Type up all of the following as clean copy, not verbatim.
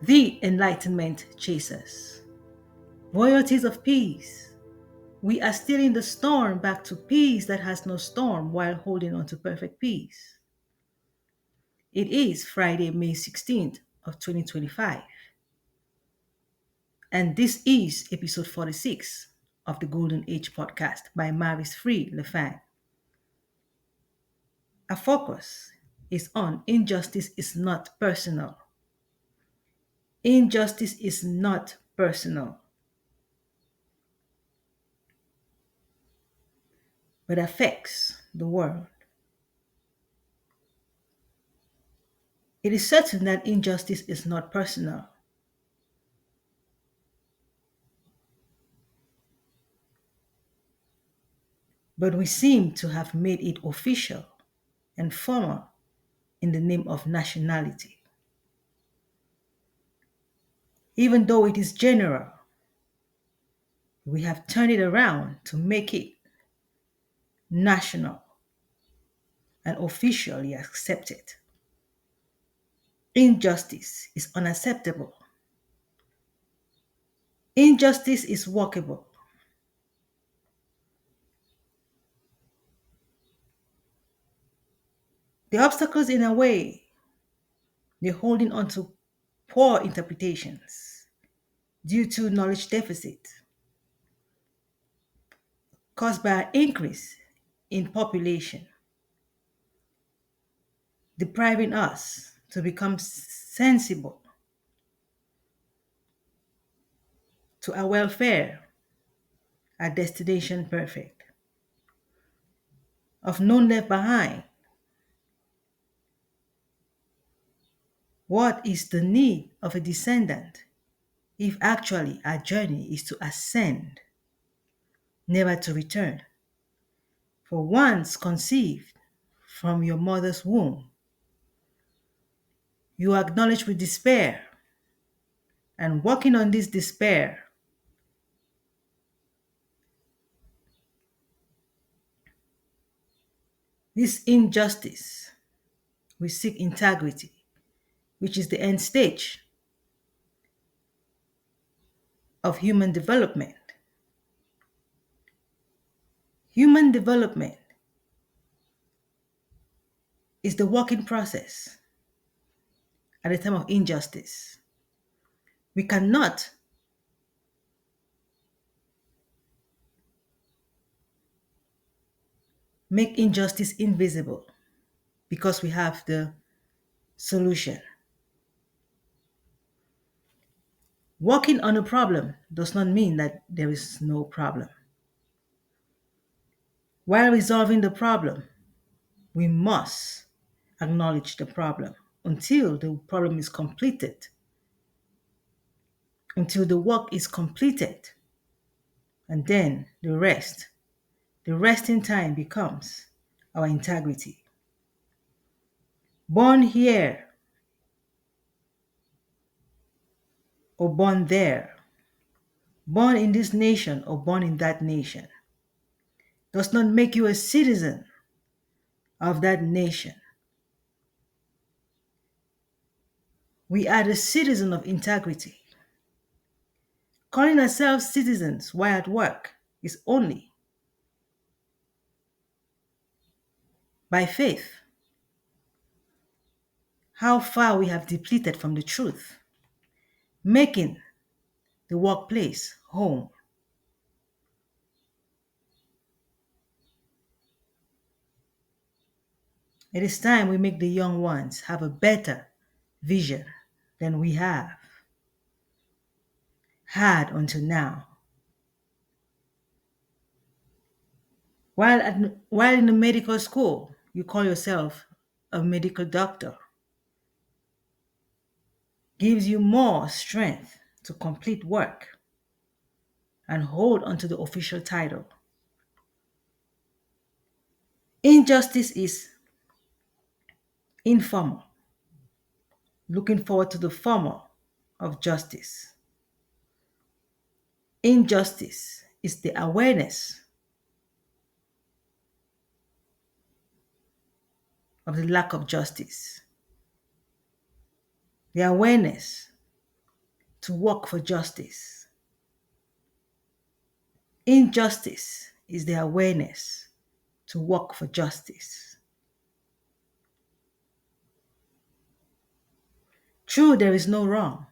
The Enlightenment Chasers. Royalties of Peace. We are steering the storm back to peace that has no storm while holding on to perfect peace. It is Friday, May 16th of 2025, and this is episode 46 of the Golden Age podcast by Maris Free Lefang. Our focus is on injustice is not personal. Injustice is not personal, but affects the world. It is certain that injustice is not personal. But we seem to have made it official and formal in the name of nationality. Even though it is general, we have turned it around to make it national and officially accepted. Injustice is unacceptable. Injustice is workable. The obstacles in our way, they're holding on to poor interpretations due to knowledge deficit caused by an increase in population, depriving us to become sensible to our welfare, our destination perfect, of none left behind. What is the need of a descendant if actually our journey is to ascend, never to return? For once conceived from your mother's womb, you are acknowledged with despair, and working on this despair, this injustice, we seek integrity, which is the end stage of human development. Human development is the working process at a time of injustice. We cannot make injustice invisible because we have the solution. Working on a problem does not mean that there is no problem. While resolving the problem, we must acknowledge the problem until the problem is completed, until the work is completed, and then the rest. The resting time becomes our integrity. Born here or born there, born in this nation or born in that nation, does not make you a citizen of that nation. We are the citizen of integrity. Calling ourselves citizens while at work is only by faith. How far we have depleted from the truth, making the workplace home. It is time we make the young ones have a better vision than we have had until now. While in the medical school, you call yourself a medical doctor, gives you more strength to complete work and hold onto the official title. Injustice is informal, looking forward to the formal of justice. Injustice is the awareness of the lack of justice, the awareness to work for justice. Injustice is the awareness to work for justice. True, there is no wrong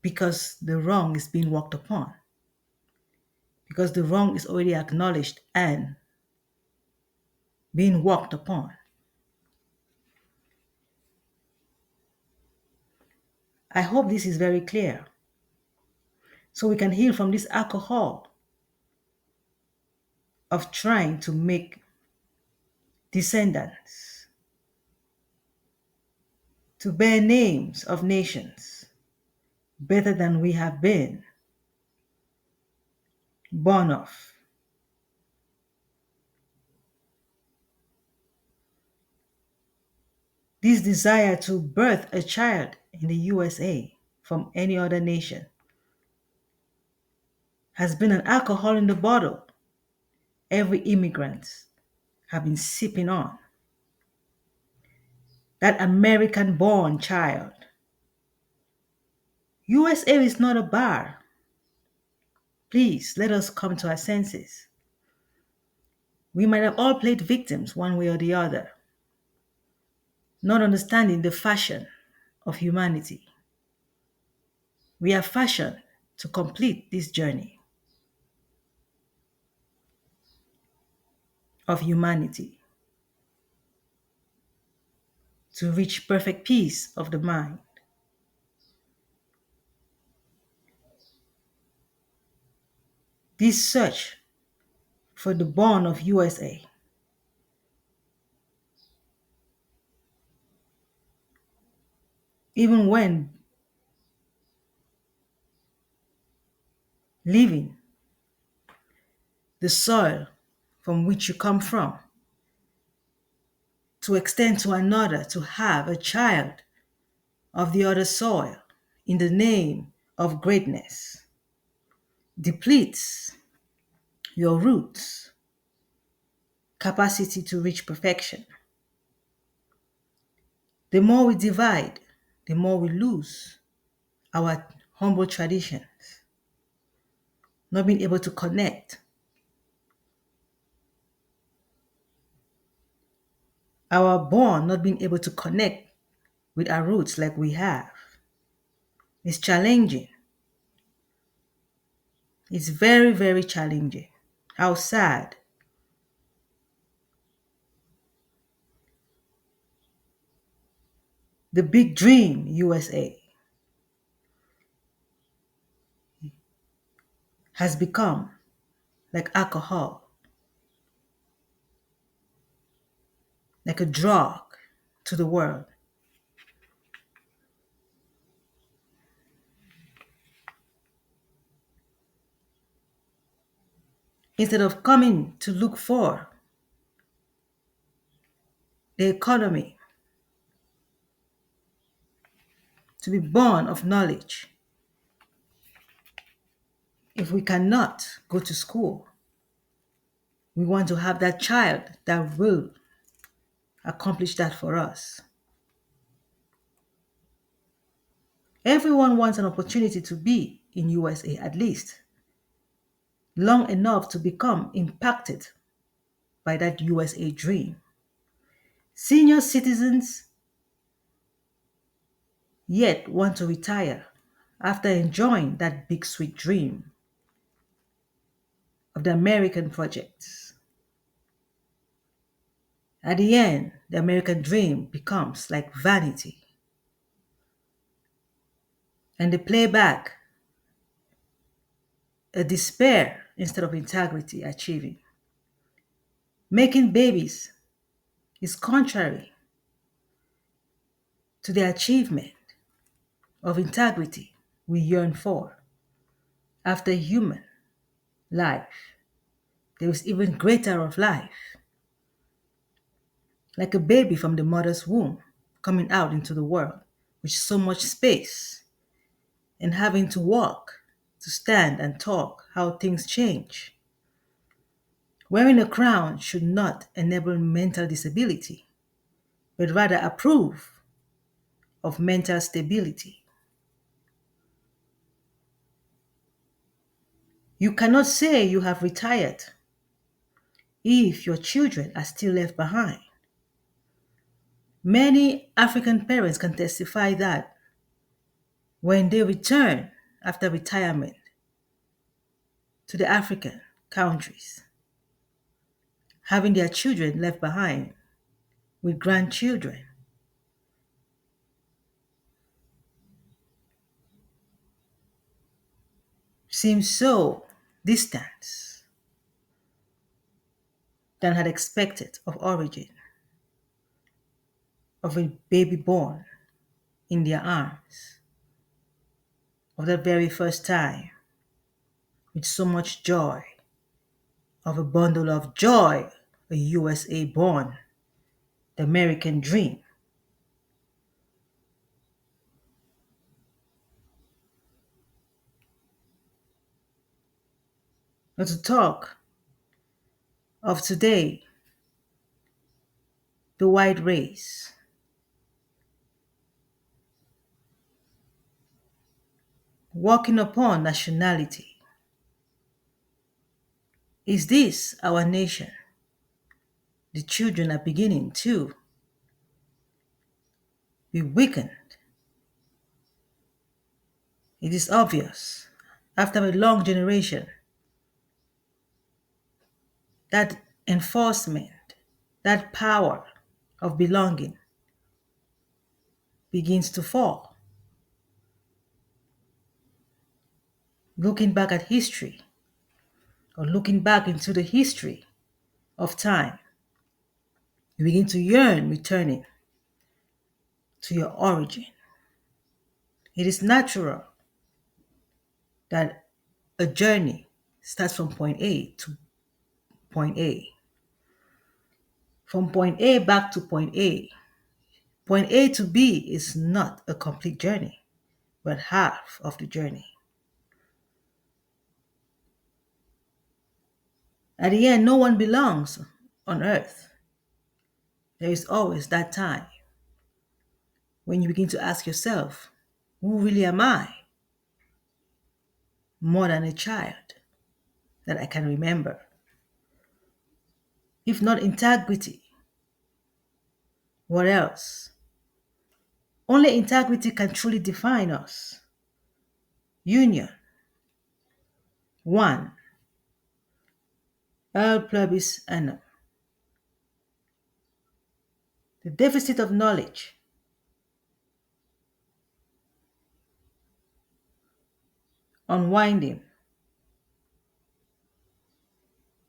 because the wrong is being worked upon, because the wrong is already acknowledged and being worked upon. I hope this is very clear so we can heal from this alcohol of trying to make descendants to bear names of nations better than we have been born of. This desire to birth a child in the USA from any other nation has been an alcohol in the bottle every immigrant have been sipping on. That American born child. USA is not a bar. Please let us come to our senses. We might have all played victims one way or the other, not understanding the fashion of humanity. We are fashioned to complete this journey of humanity, to reach perfect peace of the mind. This search for the born of USA even when leaving the soil from which you come from, to extend to another, to have a child of the other soil in the name of greatness, depletes your roots' capacity to reach perfection. The more we divide, the more we lose our humble traditions, not being able to connect. Our born not being able to connect with our roots like we have. It's challenging. It's very, very challenging. How sad. The big dream, USA, has become like alcohol, like a drug to the world. Instead of coming to look for the economy, to be born of knowledge, if we cannot go to school, we want to have that child that will accomplish that for us. Everyone wants an opportunity to be in USA at least long enough to become impacted by that USA dream. Senior citizens yet want to retire after enjoying that big sweet dream of the American projects. At the end, the American dream becomes like vanity. And they play back a despair instead of integrity achieving. Making babies is contrary to the achievement of integrity we yearn for. After human life, there is even greater of life, like a baby from the mother's womb coming out into the world with so much space and having to walk, to stand and talk how things change. Wearing a crown should not enable mental disability, but rather approve of mental stability. You cannot say you have retired if your children are still left behind. Many African parents can testify that when they return after retirement to the African countries, having their children left behind with grandchildren seems so distant than had expected of origin of a baby born in their arms of that very first time with so much joy of a bundle of joy, a USA born, the American dream. Not to talk of today, the white race, walking upon nationality. Is this our nation? The children are beginning to be weakened. It is obvious, after a long generation, that enforcement, that power of belonging begins to fall. Looking back at history, or looking back into the history of time, you begin to yearn returning to your origin. It is natural that a journey starts from point A to point A. From point A back to point A. Point A to B is not a complete journey, but half of the journey. At the end, no one belongs on earth. There is always that time when you begin to ask yourself, who really am I? More than a child that I can remember. If not integrity, what else? Only integrity can truly define us. Union. One. El plebis annum. The deficit of knowledge. Unwinding.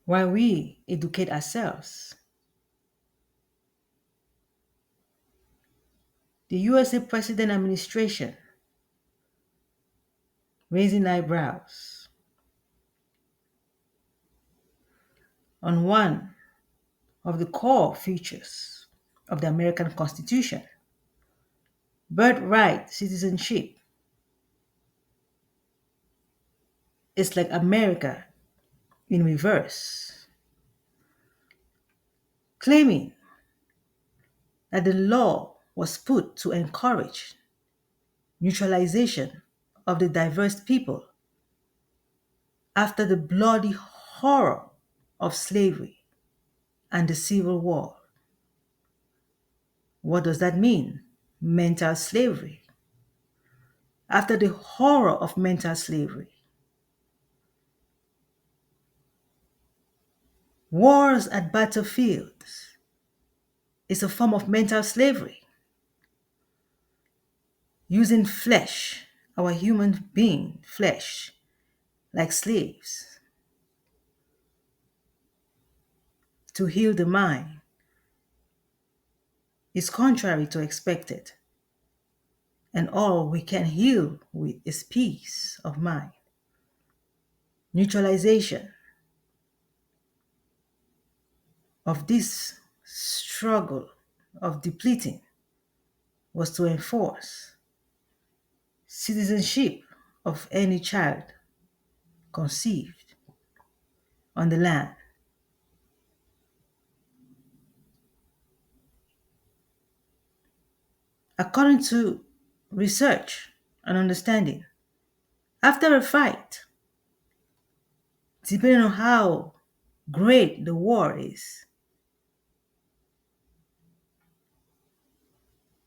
While we educate ourselves. The USA President administration raising eyebrows on one of the core features of the American Constitution, birthright citizenship. It's like America in reverse, claiming that the law was put to encourage neutralization of the diverse people after the bloody horror of slavery and the Civil War. What does that mean? Mental slavery. After the horror of mental slavery, wars at battlefields is a form of mental slavery. Using flesh, our human being flesh, like slaves, to heal the mind is contrary to expected. And all we can heal with is peace of mind. Neutralization of this struggle of depleting was to enforce citizenship of any child conceived on the land. According to research and understanding, after a fight, depending on how great the war is,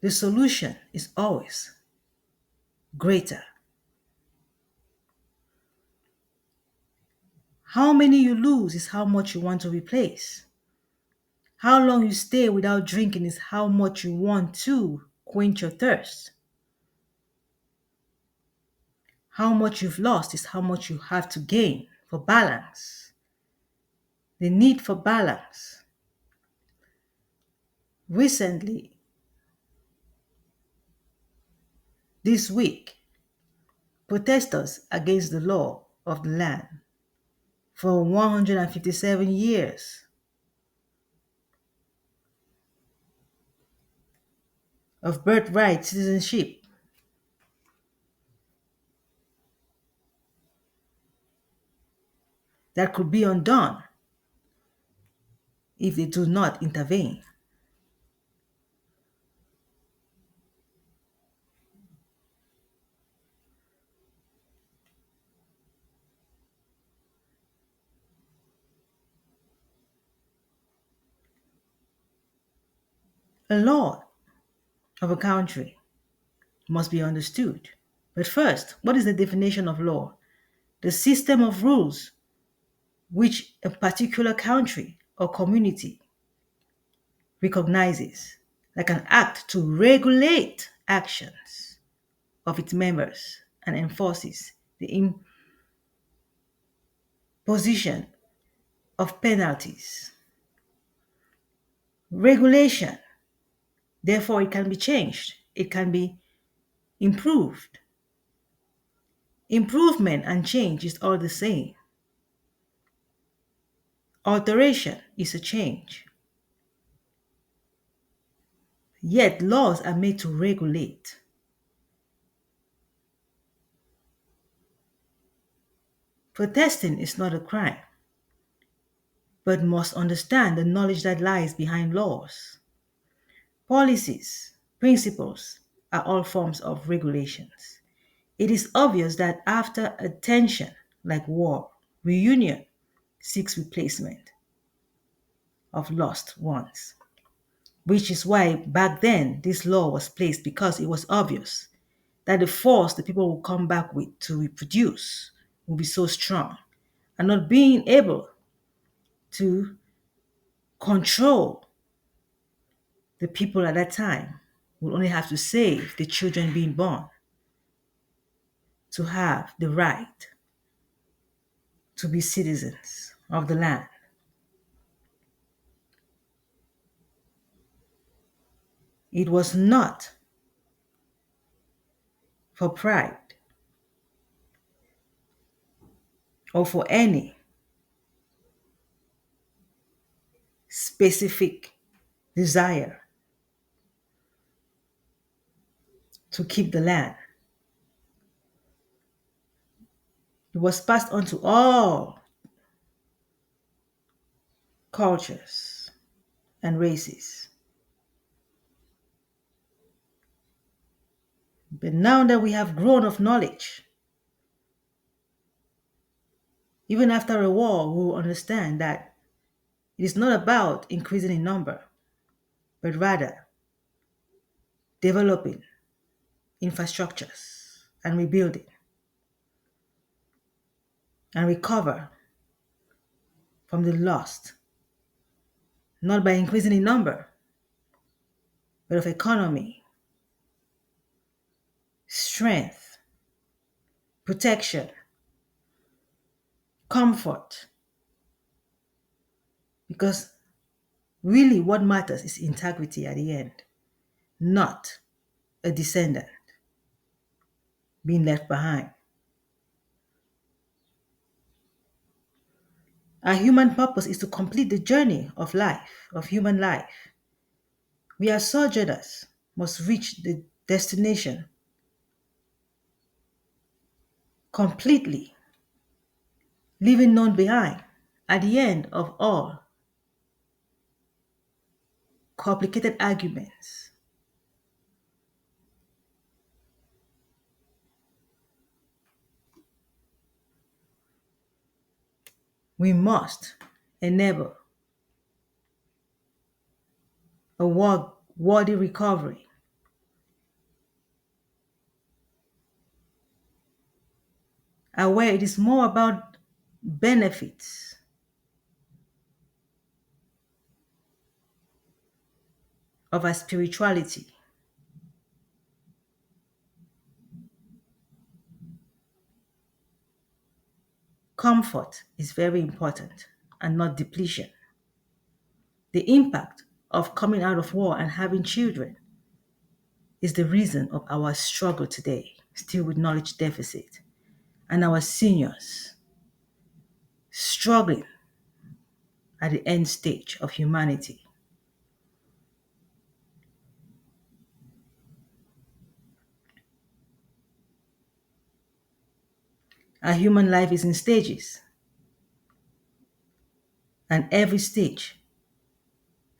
the solution is always greater. How many you lose is how much you want to replace. How long you stay without drinking is how much you want to quench your thirst. How much you've lost is how much you have to gain for balance. The need for balance. Recently, this week, protesters against the law of the land for 157 years of birthright citizenship that could be undone if they do not intervene. A law of a country must be understood. But first, what is the definition of law? The system of rules which a particular country or community recognizes, like an act to regulate actions of its members and enforces the imposition of penalties. Regulation, therefore, it can be changed, it can be improved. Improvement and change is all the same. Alteration is a change. Yet laws are made to regulate. Protesting is not a crime, but must understand the knowledge that lies behind laws. Policies, principles are all forms of regulations. It is obvious that after a tension like war, reunion seeks replacement of lost ones, which is why back then this law was placed, because it was obvious that the force the people will come back with to reproduce will be so strong, and not being able to control the people at that time will only have to save the children being born to have the right to be citizens of the land. It was not for pride or for any specific desire to keep the land. It was passed on to all cultures and races. But now that we have grown of knowledge, even after a war, we will understand that it is not about increasing in number, but rather developing infrastructures and rebuilding and recover from the lost, not by increasing in number, but of economy, strength, protection, comfort. Because really what matters is integrity at the end, not a descendant being left behind. Our human purpose is to complete the journey of life, of human life. We as sojourners must reach the destination completely, leaving none behind at the end of all complicated arguments. We must enable a worthy recovery and where it is more about benefits of our spirituality. Comfort is very important and not depletion. The impact of coming out of war and having children is the reason of our struggle today, still with knowledge deficit, and our seniors struggling at the end stage of humanity. Our human life is in stages, and every stage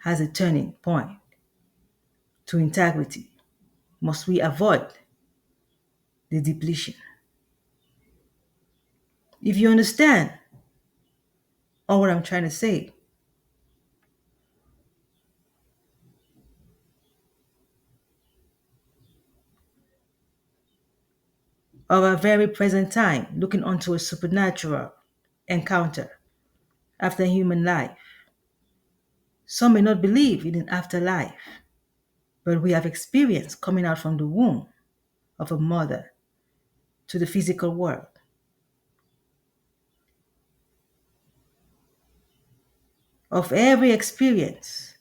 has a turning point to integrity. Must we avoid the depletion? If you understand all what I'm trying to say, of our very present time, looking onto a supernatural encounter after human life, some may not believe in an afterlife, but we have experienced coming out from the womb of a mother to the physical world. Of every experience,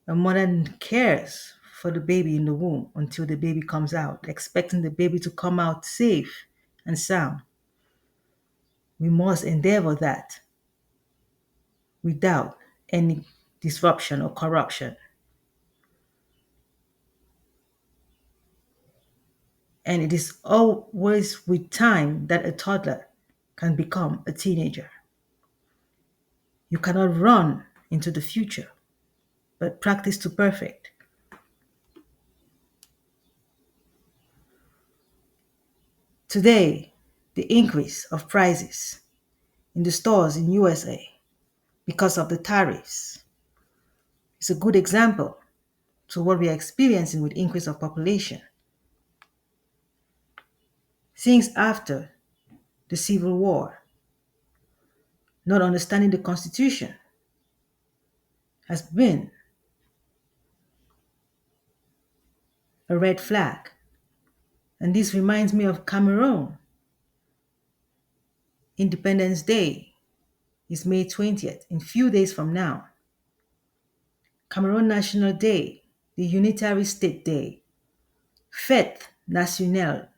a mother cares for the baby in the womb until the baby comes out, expecting the baby to come out safe and sound. We must endeavor that without any disruption or corruption. And it is always with time that a toddler can become a teenager. You cannot run into the future, but practice to perfect. Today, the increase of prices in the stores in USA because of the tariffs is a good example to what we are experiencing with increase of population. Since after the Civil War, not understanding the Constitution has been a red flag. And this reminds me of Cameroon. Independence Day is May 20th, in few days from now. Cameroon National Day, the Unitary State Day, Fête nationale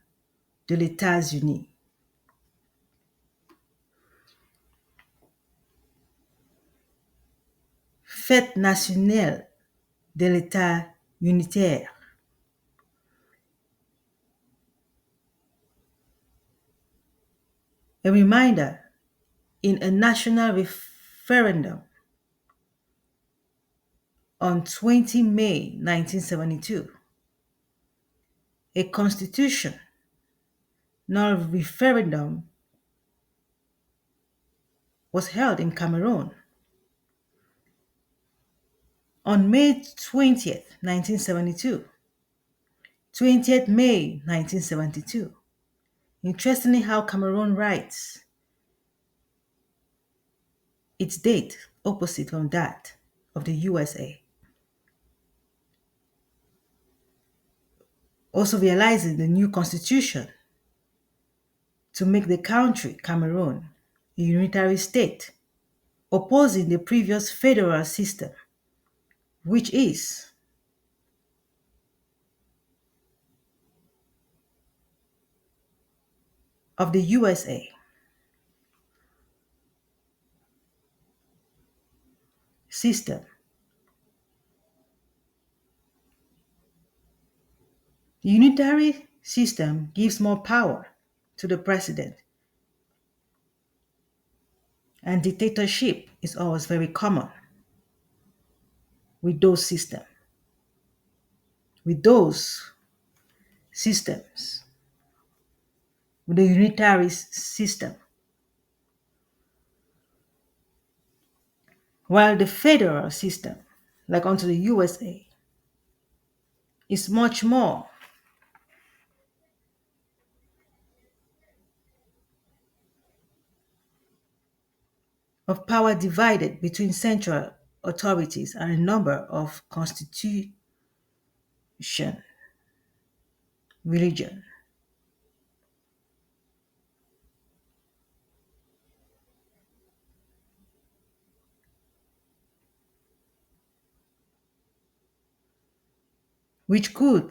de l'États-Unis. Fête nationale de l'État unitaire. A reminder in a national referendum on 20 May 1972, a constitutional referendum was held in Cameroon. On May 20th, 1972, 20th May 1972. Interestingly, how Cameroon writes its date opposite from that of the USA. Also realizing the new constitution to make the country, Cameroon, a unitary state, opposing the previous federal system, which is of the USA. System. The unitary system gives more power to the president, and dictatorship is always very common with those systems. With those systems, with the unitary system, While the federal system, like unto the USA, is much more of power divided between central authorities and a number of constitution, religion, which could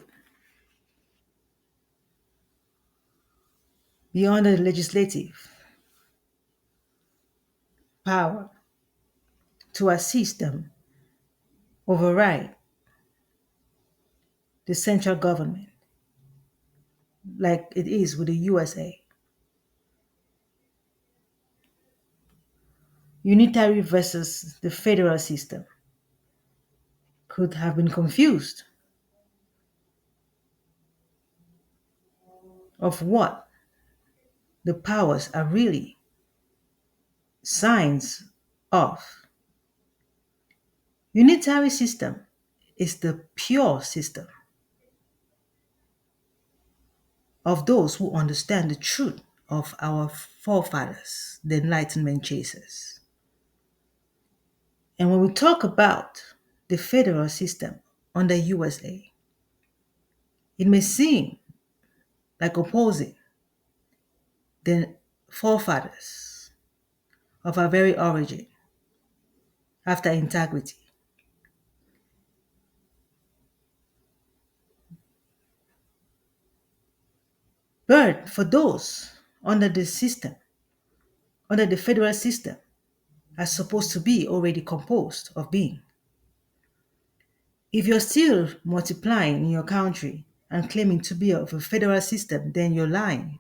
be under the legislative power to assist them override the central government, like it is with the USA. Unitary versus the federal system could have been confused of what the powers are really signs of. Unitary system is the pure system of those who understand the truth of our forefathers, the Enlightenment chasers. And when we talk about the federal system under USA, it may seem like opposing the forefathers of our very origin after integrity. But for those under the system, under the federal system, are supposed to be already composed of being. If you're still multiplying in your country and claiming to be of a federal system, then you're lying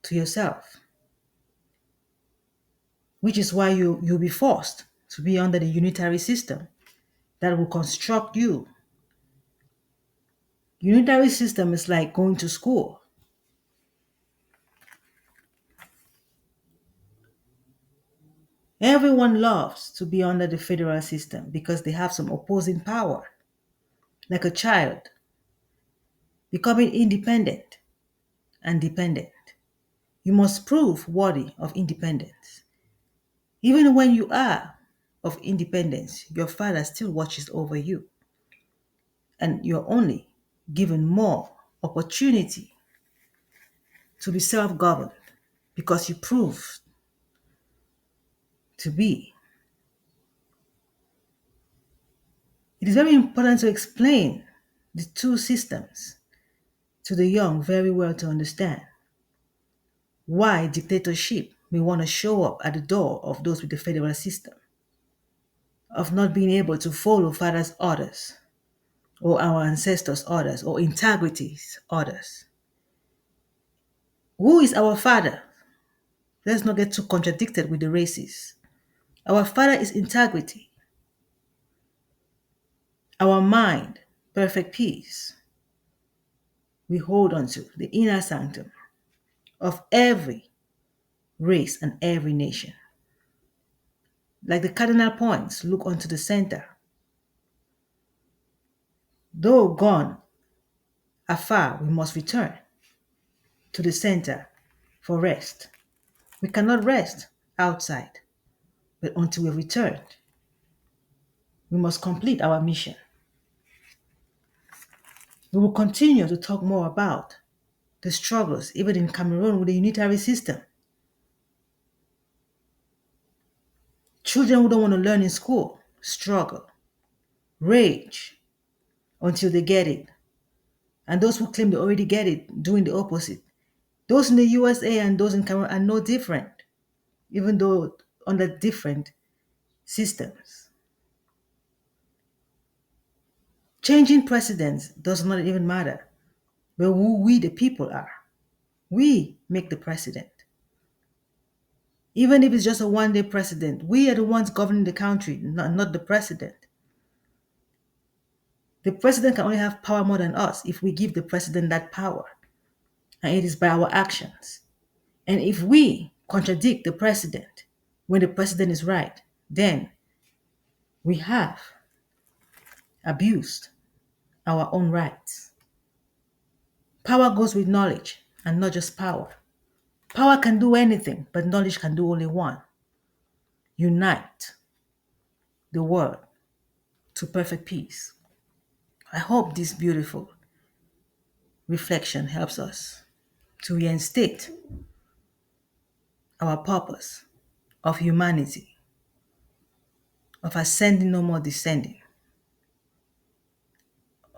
to yourself, which is why you'll be forced to be under the unitary system that will construct you. Unitary system is like going to school. Everyone loves to be under the federal system because they have some opposing power, like a child becoming independent and dependent. You must prove worthy of independence. Even when you are of independence, your father still watches over you, and you're only given more opportunity to be self governed because you prove to be. It is very important to explain the two systems to the young very well to understand why dictatorship may want to show up at the door of those with the federal system, of not being able to follow father's orders or our ancestors' orders or integrity's orders. Who is our father? Let's not get too contradicted with the races. Our father is integrity. Our mind, perfect peace. We hold on to the inner sanctum of every race and every nation. Like the cardinal points, look unto the center. Though gone afar, we must return to the center for rest. We cannot rest outside, but until we return, we must complete our mission. We will continue to talk more about the struggles, even in Cameroon with the unitary system. Children who don't want to learn in school struggle, rage until they get it. And those who claim they already get it doing the opposite. Those in the USA and those in Cameroon are no different, even though under different systems. Changing presidents does not even matter, but who we the people are. We make the president. Even if it's just a one-day president, we are the ones governing the country, not the president. The president can only have power more than us if we give the president that power. And it is by our actions. And if we contradict the president when the president is right, then we have abused our own rights. Power goes with knowledge, and not just power. Power can do anything, but knowledge can do only one: unite the world to perfect peace. I hope this beautiful reflection helps us to reinstate our purpose of humanity, of ascending, no more descending,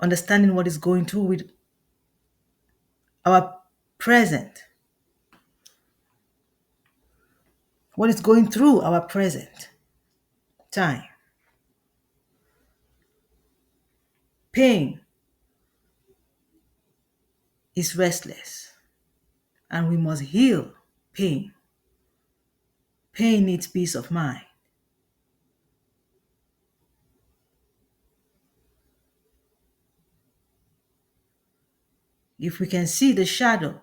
understanding what is going through with our present, what is going through our present time. Pain is restless, and we must heal pain. Pain needs peace of mind. If we can see the shadow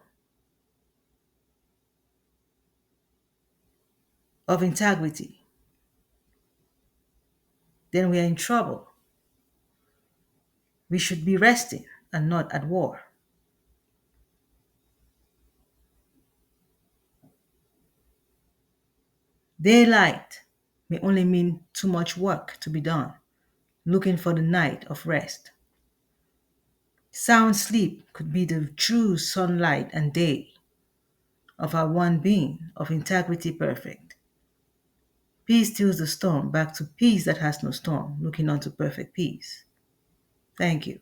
of integrity, then we are in trouble. We should be resting and not at war. Daylight may only mean too much work to be done, looking for the night of rest. Sound sleep could be the true sunlight and day of our one being, of integrity perfect. Peace stills the storm, back to peace that has no storm, looking on to perfect peace. Thank you.